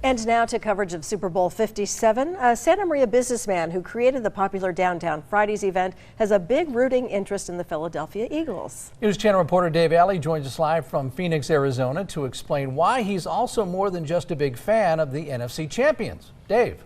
And now to coverage of Super Bowl 57. A Santa Maria businessman who created the popular Downtown Fridays event has a big rooting interest in the Philadelphia Eagles. News Channel reporter Dave Alley joins us live from Phoenix, Arizona to explain why he's also more than just a big fan of the NFC champions. Dave.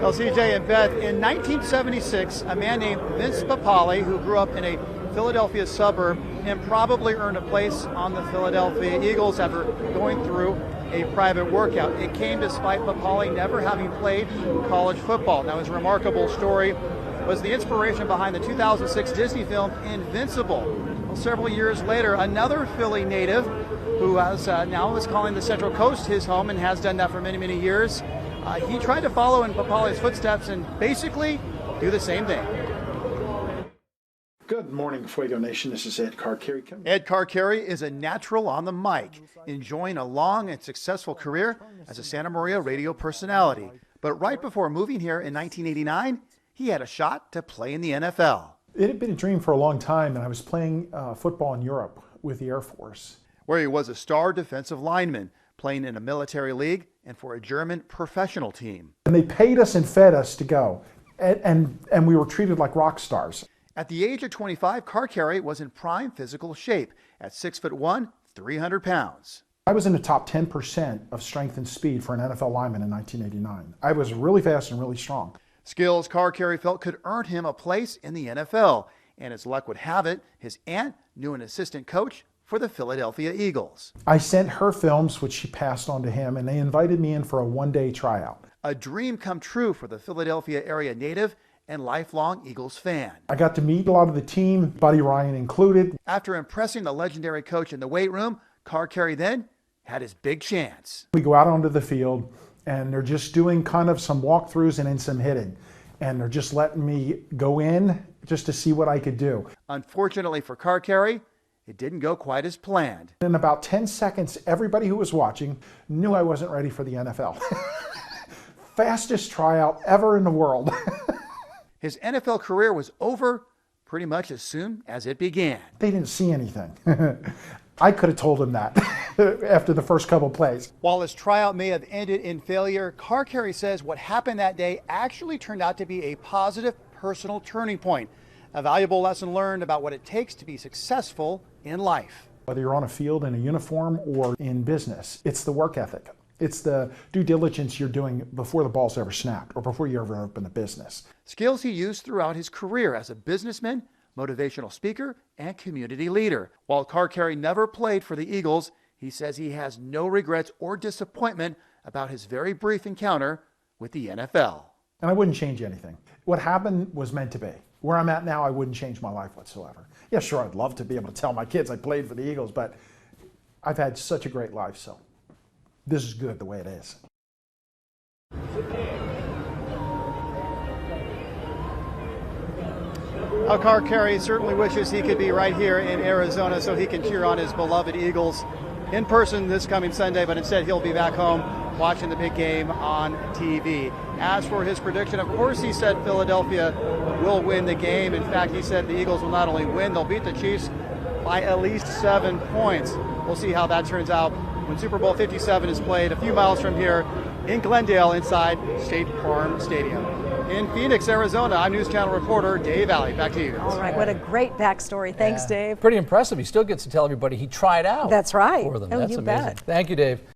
Well, CJ and Beth, in 1976, a man named Vince Papale, who grew up in a Philadelphia suburb, and probably earned a place on the Philadelphia Eagles after going through a private workout. It came despite Papale never having played college football. Now, his remarkable story was the inspiration behind the 2006 Disney film Invincible. Well, several years later, another Philly native who has now is calling the Central Coast his home and has done that for many, many years. He tried to follow in Papale's footsteps and basically do the same thing. Good morning, Fuego Nation. This is Ed Carcari. Ed Carcari is a natural on the mic, enjoying a long and successful career as a Santa Maria radio personality. But right before moving here in 1989, he had a shot to play in the NFL. It had been a dream for a long time, and I was playing football in Europe with the Air Force, where he was a star defensive lineman, playing in a military league and for a German professional team. And they paid us and fed us to go, and we were treated like rock stars. At the age of 25, Carcari was in prime physical shape at 6'1", 300 pounds. I was in the top 10% of strength and speed for an NFL lineman in 1989. I was really fast and really strong. Skills Carcari felt could earn him a place in the NFL, and as luck would have it, his aunt knew an assistant coach for the Philadelphia Eagles. I sent her films, which she passed on to him, and they invited me in for a one-day tryout. A dream come true for the Philadelphia area native and lifelong Eagles fan. I got to meet a lot of the team, Buddy Ryan included. After impressing the legendary coach in the weight room, Carcari then had his big chance. We go out onto the field, and they're just doing kind of some walkthroughs and then some hitting. And they're just letting me go in just to see what I could do. Unfortunately for Carcari, it didn't go quite as planned. In about 10 seconds, everybody who was watching knew I wasn't ready for the NFL. Fastest tryout ever in the world. His NFL career was over pretty much as soon as it began. They didn't see anything. I could have told him that after the first couple plays. While his tryout may have ended in failure, Carcari says what happened that day actually turned out to be a positive personal turning point, a valuable lesson learned about what it takes to be successful in life. Whether you're on a field in a uniform or in business, it's the work ethic. It's the due diligence you're doing before the ball's ever snapped or before you ever open a business. Skills he used throughout his career as a businessman, motivational speaker, and community leader. While Carcari never played for the Eagles, he says he has no regrets or disappointment about his very brief encounter with the NFL. And I wouldn't change anything. What happened was meant to be. Where I'm at now, I wouldn't change my life whatsoever. Yeah, sure, I'd love to be able to tell my kids I played for the Eagles, but I've had such a great life, so this is good the way it is. Carcari certainly wishes he could be right here in Arizona so he can cheer on his beloved Eagles in person this coming Sunday, but instead he'll be back home watching the big game on TV. As for his prediction, of course he said Philadelphia will win the game. In fact, he said the Eagles will not only win, they'll beat the Chiefs by at least 7 points. We'll see how that turns out when Super Bowl 57 is played a few miles from here in Glendale inside State Farm Stadium. In Phoenix, Arizona, I'm News Channel reporter Dave Alley. Back to you. All right, what a great backstory. Thanks, Dave. Pretty impressive. He still gets to tell everybody he tried out. That's right. For them. Oh, That's you amazing. bet. Thank you, Dave.